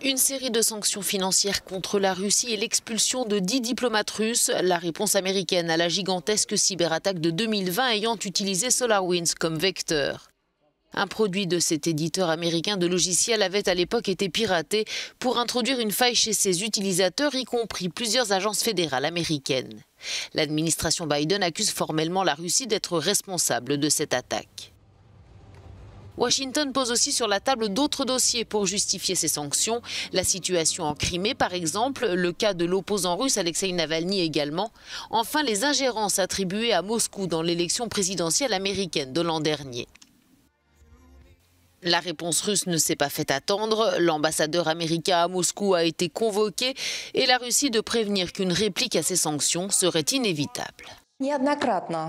Une série de sanctions financières contre la Russie et l'expulsion de 10 diplomates russes, la réponse américaine à la gigantesque cyberattaque de 2020 ayant utilisé SolarWinds comme vecteur. Un produit de cet éditeur américain de logiciels avait à l'époque été piraté pour introduire une faille chez ses utilisateurs, y compris plusieurs agences fédérales américaines. L'administration Biden accuse formellement la Russie d'être responsable de cette attaque. Washington pose aussi sur la table d'autres dossiers pour justifier ces sanctions. La situation en Crimée, par exemple, le cas de l'opposant russe Alexeï Navalny également. Enfin, les ingérences attribuées à Moscou dans l'élection présidentielle américaine de l'an dernier. La réponse russe ne s'est pas fait attendre. L'ambassadeur américain à Moscou a été convoqué et la Russie de prévenir qu'une réplique à ces sanctions serait inévitable.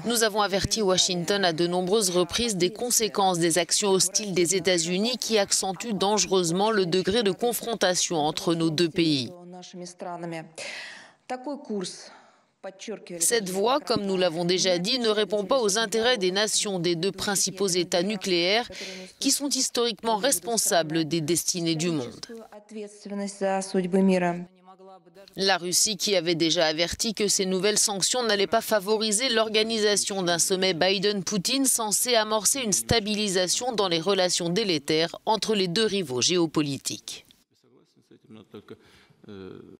Nous avons averti Washington à de nombreuses reprises des conséquences des actions hostiles des États-Unis qui accentuent dangereusement le degré de confrontation entre nos deux pays. Cette voie, comme nous l'avons déjà dit, ne répond pas aux intérêts des nations des deux principaux États nucléaires qui sont historiquement responsables des destinées du monde. La Russie qui avait déjà averti que ces nouvelles sanctions n'allaient pas favoriser l'organisation d'un sommet Biden-Poutine censé amorcer une stabilisation dans les relations délétères entre les deux rivaux géopolitiques.